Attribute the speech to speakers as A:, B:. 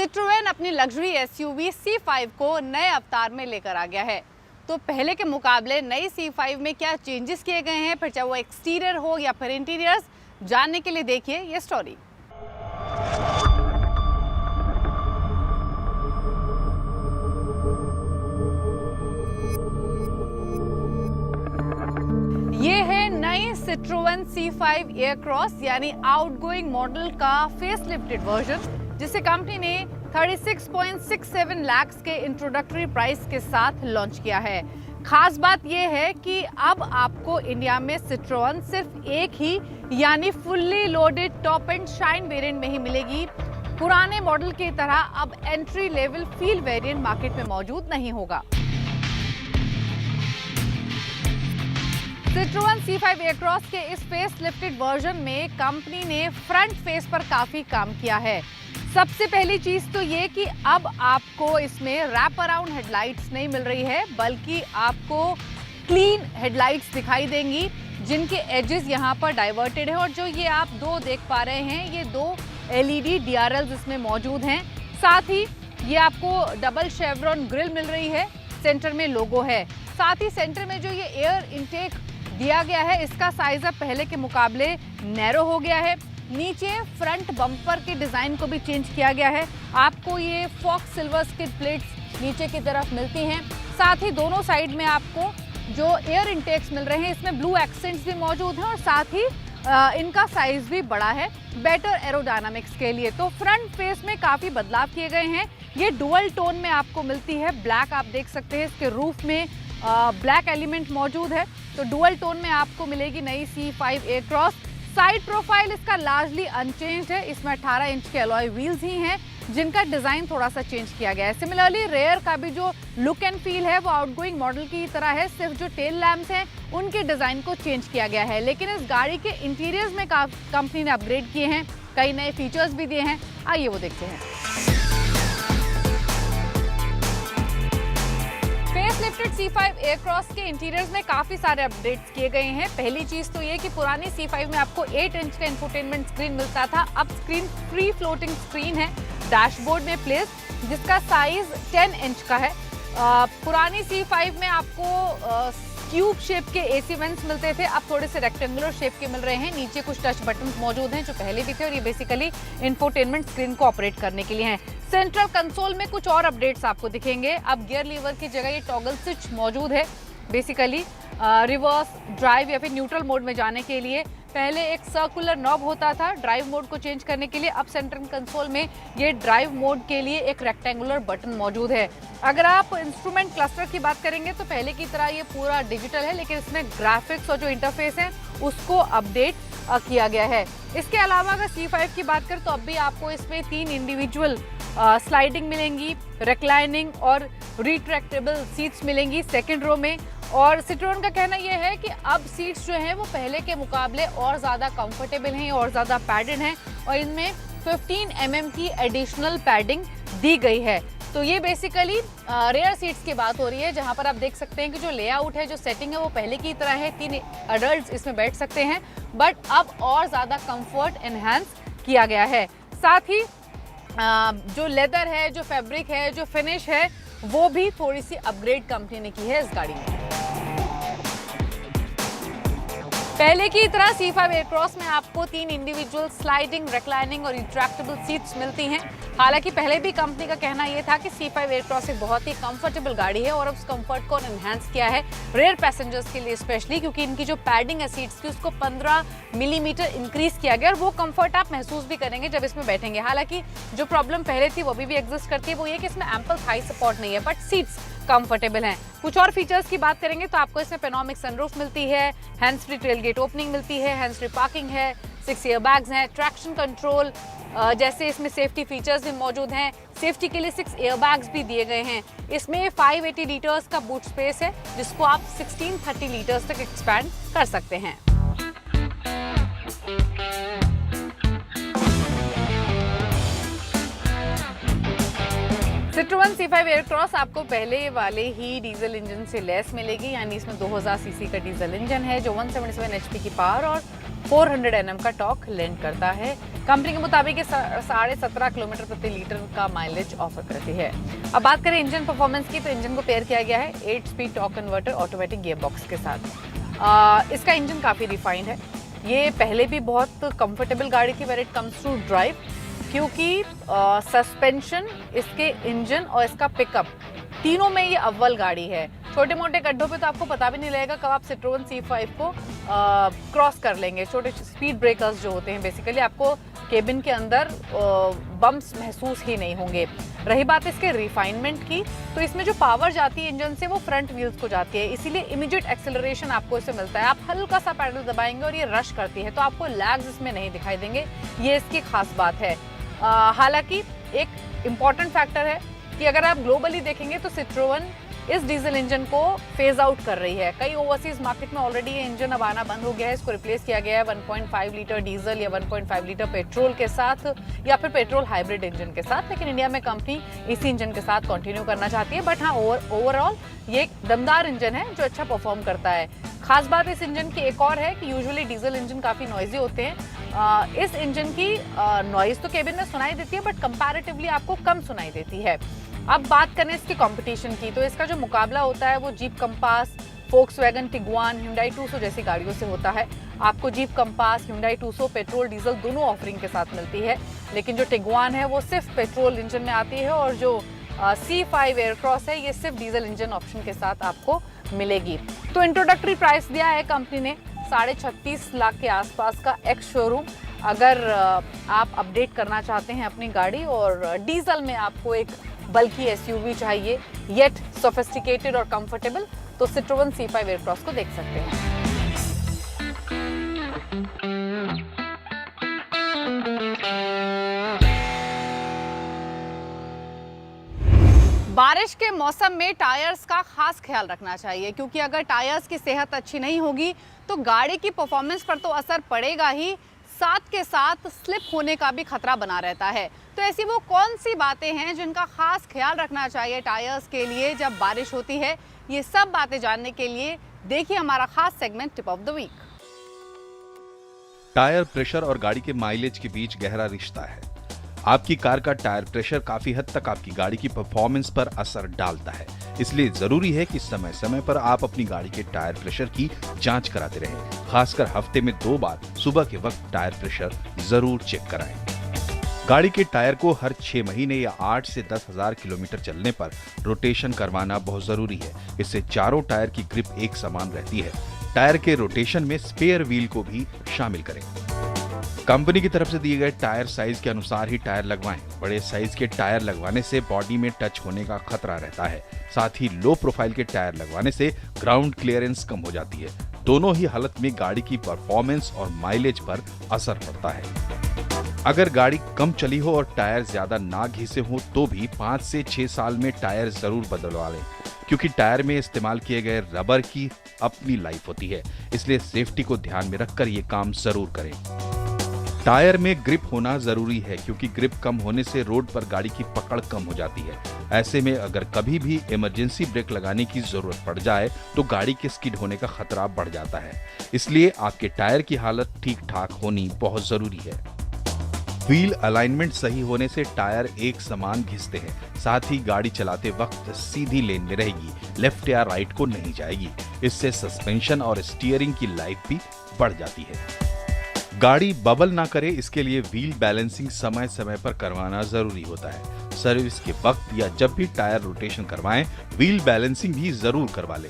A: Citroen अपनी luxury SUV C5 को नए अवतार में लेकर आ गया है। तो पहले के मुकाबले नई C5 में क्या चेंजेस किए गए हैं, फिर चाहे वो एक्सटीरियर हो या फिर इंटीरियर्स, जानने के लिए देखिए ये स्टोरी। ये है नई सिट्रोएन C5 एयरक्रॉस यानी आउटगोइंग मॉडल का फेसलिफ्टेड वर्जन, जिसे कंपनी ने 36.67 लाख के इंट्रोडक्टरी प्राइस के साथ लॉन्च किया है। खास बात यह है कि अब आपको इंडिया में सिट्रोएन सिर्फ एक ही यानी fully loaded top and shine variant में ही मिलेगी। पुराने मॉडल की तरह अब entry level feel variant market में मौजूद नहीं होगा। सिट्रोएन C5 एयरक्रॉस के इस फेस लिफ्टेड वर्जन में कंपनी ने फ्रंट फेस पर काफी काम किया है। सबसे पहली चीज तो ये कि अब आपको इसमें रैप अराउंड हेडलाइट्स नहीं मिल रही है, बल्कि आपको क्लीन हेडलाइट्स दिखाई देंगी जिनके एजेस यहाँ पर डाइवर्टेड है। और जो ये आप दो देख पा रहे हैं, ये दो LED DRLs इसमें मौजूद हैं। साथ ही ये आपको डबल शेवरॉन ग्रिल मिल रही है, सेंटर में लोगो है। साथ ही सेंटर में जो ये एयर इनटेक दिया गया है, इसका साइज अब पहले के मुकाबले नैरो हो गया है। नीचे फ्रंट बम्पर के डिजाइन को भी चेंज किया गया है। आपको ये फॉक्स सिल्वर स्किड प्लेट्स नीचे की तरफ मिलती हैं। साथ ही दोनों साइड में आपको जो एयर इनटेक्स मिल रहे हैं, इसमें ब्लू एक्सेंट्स भी मौजूद हैं और साथ ही इनका साइज भी बड़ा है बेटर एरोडायनामिक्स के लिए। तो फ्रंट फेस में काफी बदलाव किए गए हैं। ये डुअल टोन में आपको मिलती है, ब्लैक आप देख सकते हैं। इसके रूफ में ब्लैक एलिमेंट मौजूद है, तो डुअल टोन में आपको मिलेगी नई C5 एयरक्रॉस। साइड प्रोफाइल इसका लार्जली अनचेंज्ड है। इसमें 18 इंच के अलॉय व्हील्स ही हैं, जिनका डिजाइन थोड़ा सा चेंज किया गया है। सिमिलरली रेयर का भी जो लुक एंड फील है वो आउटगोइंग मॉडल की तरह है, सिर्फ जो टेल लैम्प्स हैं उनके डिजाइन को चेंज किया गया है। लेकिन इस गाड़ी के इंटीरियर्स में कंपनी ने अपग्रेड किए हैं, कई नए फीचर्स भी दिए हैं। आइए वो देखते हैं। फेसलिफ्टेड C5 एयरक्रॉस के इंटीरियर्स में काफी सारे अपडेट्स किए गए हैं। पहली चीज तो ये कि पुरानी C5 में आपको 8 इंच का इंफोटेनमेंट स्क्रीन मिलता था, अब स्क्रीन फ्री फ्लोटिंग स्क्रीन है डैशबोर्ड में प्लेस्ड, जिसका साइज 10 इंच का है। पुरानी C5 में आपको क्यूब शेप के AC वेंट्स मिलते थे, अब थोड़े से रेक्टेंगुलर शेप के मिल रहे हैं। नीचे कुछ टच बटन मौजूद हैं जो पहले भी थे, और ये बेसिकली इंफोटेनमेंट स्क्रीन को ऑपरेट करने के लिए हैं। सेंट्रल कंसोल में कुछ और अपडेट्स आपको दिखेंगे। अब गियर लीवर की जगह ये टॉगल स्विच मौजूद है, बेसिकली रिवर्स, ड्राइव या फिर न्यूट्रल मोड में जाने के लिए। पहले एक सर्कुलर नॉब होता था ड्राइव मोड को चेंज करने के लिए, अब सेंट्रल कंसोल में ये ड्राइव मोड के लिए एक रेक्टेंगुलर बटन मौजूद है। अगर आप इंस्ट्रूमेंट क्लस्टर की बात करेंगे तो पहले की तरह ये पूरा डिजिटल है, लेकिन इसमें ग्राफिक्स और जो इंटरफेस है उसको अपडेट किया गया है। इसके अलावा अगर C5 की बात करें तो अब भी आपको इसमें 3 इंडिविजुअल स्लाइडिंग मिलेंगी, रिक्लाइनिंग और रिट्रैक्टेबल सीट्स मिलेंगी सेकेंड रो में। और सिट्रोएन का कहना यह है कि अब सीट्स जो हैं वो पहले के मुकाबले और ज़्यादा कंफर्टेबल हैं और ज़्यादा पैडेड हैं, और इनमें 15 mm की एडिशनल पैडिंग दी गई है। तो ये बेसिकली रेयर सीट्स की बात हो रही है, जहां पर आप देख सकते हैं कि जो लेआउट है, जो सेटिंग है वो पहले की तरह है। 3 अडल्ट इसमें बैठ सकते हैं, बट अब और ज़्यादा कंफर्ट एनहांस किया गया है। साथ ही जो लेदर है, जो फैब्रिक है, जो फिनिश है, वो भी थोड़ी सी अपग्रेड कंपनी ने की है इस गाड़ी में। पहले की तरह C5 एयरक्रॉस में आपको 3 इंडिविजुअल स्लाइडिंग, रिक्लाइनिंग और रिट्रैक्टेबल सीट्स मिलती हैं। हालांकि पहले भी कंपनी का कहना यह था कि C5 एयरक्रॉस एक बहुत ही कंफर्टेबल गाड़ी है, और अब उस कंफर्ट को एनहांस किया है रेयर पैसेंजर्स के लिए स्पेशली, क्योंकि इनकी जो पैडिंग है सीट्स की उसको 15 मिलीमीटर इंक्रीज किया गया, और वो कंफर्ट आप महसूस भी करेंगे जब इसमें बैठेंगे। हालांकि जो प्रॉब्लम पहले थी वो भी एग्जिस्ट करती है, वो ये कि इसमें एम्पल थाई सपोर्ट नहीं है, बट सीट्स कंफर्टेबल हैं। कुछ और फीचर्स की बात करेंगे तो आपको इसमें पैनोरामिक सनरूफ मिलती है, हैंड्स फ्री टेलगेट ओपनिंग मिलती है, हैंड्स फ्री पार्किंग है, 6 एयरबैग्स हैं, ट्रैक्शन कंट्रोल जैसे इसमें सेफ्टी फीचर्स भी मौजूद हैं। सेफ्टी के लिए 6 एयरबैग्स भी दिए गए हैं। इसमें 580 लीटर्स का बूट स्पेस है, जिसको आप 1630 लीटर्स तक एक्सपैंड कर सकते हैं। सिट्रोएन C5 एयरक्रॉस आपको पहले वाले ही डीजल इंजन से लेस मिलेगी, यानी इसमें 2000 सीसी का डीजल इंजन है जो 177 HP की पावर और 400 Nm का टॉर्क लैंड करता है। कंपनी के मुताबिक ये 17.5 किलोमीटर प्रति लीटर का माइलेज ऑफर करती है। अब बात करें इंजन परफॉर्मेंस की, तो इंजन को पेयर किया गया है 8 speed torque converter automatic gear box के साथ। इसका इंजन काफ़ी रिफाइंड है। ये पहले भी बहुत कंफर्टेबल गाड़ी थी when it comes to drive, क्योंकि सस्पेंशन, इसके इंजन और इसका पिकअप तीनों में ये अव्वल गाड़ी है। छोटे मोटे गड्ढों पे तो आपको पता भी नहीं लगेगा कब आप सिट्रोन C5 को क्रॉस कर लेंगे। छोटे स्पीड ब्रेकर्स जो होते हैं, बेसिकली आपको केबिन के अंदर बम्प्स महसूस ही नहीं होंगे। रही बात इसके रिफाइनमेंट की, तो इसमें जो पावर जाती है इंजन से वो फ्रंट व्हील्स को जाती है, इसीलिए इमीडिएट एक्सेलरेशन आपको इससे मिलता है। आप हल्का सा पैडल दबाएंगे और ये रश करती है, तो आपको लैग्स इसमें नहीं दिखाई देंगे। ये इसकी खास बात है। हालांकि एक इम्पॉर्टेंट फैक्टर है कि अगर आप ग्लोबली देखेंगे तो सिट्रोन इस डीजल इंजन को फेज आउट कर रही है। कई ओवरसीज मार्केट में ऑलरेडी ये इंजन अब आना बंद हो गया है। इसको रिप्लेस किया गया है 1.5 लीटर डीजल या 1.5 लीटर पेट्रोल के साथ, या फिर पेट्रोल हाइब्रिड इंजन के साथ। लेकिन इंडिया में कंपनी इसी इंजन के साथ कंटिन्यू करना चाहती है। बट हाँ, ओवरऑल ये एक दमदार इंजन है जो अच्छा परफॉर्म करता है। खास बात इस इंजन की एक और है कि यूजुअली डीजल इंजन काफ़ी नॉइजी होते हैं। इस इंजन की नॉइज तो केबिन में सुनाई देती है, बट कंपैरेटिवली आपको कम सुनाई देती है। अब बात करें इसकी कंपटीशन की, तो इसका जो मुकाबला होता है वो jeep compass, Volkswagen Tiguan, Hyundai Tucson जैसी गाड़ियों से होता है। आपको jeep compass, Hyundai Tucson petrol diesel दोनों ऑफरिंग के साथ मिलती है, लेकिन जो टिगुआन है वो सिर्फ पेट्रोल इंजन में आती है, और जो C5 एयरक्रॉस है ये सिर्फ डीजल इंजन ऑप्शन के साथ आपको मिलेगी। तो इंट्रोडक्टरी प्राइस दिया है कंपनी ने 36.5 लाख के आसपास का एक्स शोरूम। अगर आप अपडेट करना चाहते हैं अपनी गाड़ी और डीजल में आपको एक बल्कि SUV चाहिए येट सोफिस्टिकेटेड और कंफर्टेबल, तो सिट्रोन C5 एयरक्रॉस को देख सकते हैं। बारिश के मौसम में टायर्स का खास ख्याल रखना चाहिए, क्योंकि अगर टायर्स की सेहत अच्छी नहीं होगी तो गाड़ी की परफॉर्मेंस पर तो असर पड़ेगा ही, साथ के साथ स्लिप होने का भी खतरा बना रहता है। तो ऐसी वो कौन सी बातें हैं जिनका खास ख्याल रखना चाहिए टायर्स के लिए जब बारिश होती है? ये सब बातें जानने के लिए देखिए हमारा खास segment tip of the week.
B: Tyre pressure और गाड़ी के माइलेज के बीच गहरा रिश्ता है। आपकी कार का टायर प्रेशर काफी हद तक आपकी गाड़ी की परफॉर्मेंस पर असर डालता है, इसलिए जरूरी है कि समय समय पर आप अपनी गाड़ी के टायर प्रेशर की जांच कराते रहें। खासकर हफ्ते में 2 बार सुबह के वक्त टायर प्रेशर जरूर चेक कराएं। गाड़ी के टायर को हर 6 महीने या 8 से 10,000 किलोमीटर चलने पर रोटेशन करवाना बहुत जरूरी है। इससे चारों टायर की ग्रिप एक समान रहती है। टायर के रोटेशन में स्पेयर व्हील को भी शामिल करें। कंपनी की तरफ से दिए गए टायर साइज के अनुसार ही टायर लगवाएं। बड़े साइज के टायर लगवाने से बॉडी में टच होने का खतरा रहता है। साथ ही लो प्रोफाइल के टायर लगवाने से ग्राउंड क्लियरेंस कम हो जाती है। दोनों ही हालत में गाड़ी की परफॉर्मेंस और माइलेज पर असर पड़ता है। अगर गाड़ी कम चली हो और टायर ज्यादा ना घिसे हो तो भी 5 से 6 साल में टायर जरूर बदलवा लें, क्योंकि टायर में इस्तेमाल किए गए रबर की अपनी लाइफ होती है। इसलिए सेफ्टी को ध्यान में रखकर ये काम जरूर करें। टायर में ग्रिप होना जरूरी है, क्योंकि ग्रिप कम होने से रोड पर गाड़ी की पकड़ कम हो जाती है। ऐसे में अगर कभी भी इमरजेंसी ब्रेक लगाने की जरूरत पड़ जाए तो गाड़ी के स्किड होने का खतरा बढ़ जाता है। इसलिए आपके टायर की हालत ठीक ठाक होनी बहुत जरूरी है। व्हील अलाइनमेंट सही होने से टायर एक समान घिसते हैं। साथ ही गाड़ी चलाते वक्त सीधी लेन में रहेगी, लेफ्ट या राइट को नहीं जाएगी। इससे सस्पेंशन और स्टीयरिंग की लाइफ भी बढ़ जाती है। गाड़ी बबल ना करे, इसके लिए व्हील बैलेंसिंग समय समय पर करवाना जरूरी होता है। सर्विस के वक्त या जब भी टायर रोटेशन करवाएं, व्हील बैलेंसिंग भी जरूर करवा लें।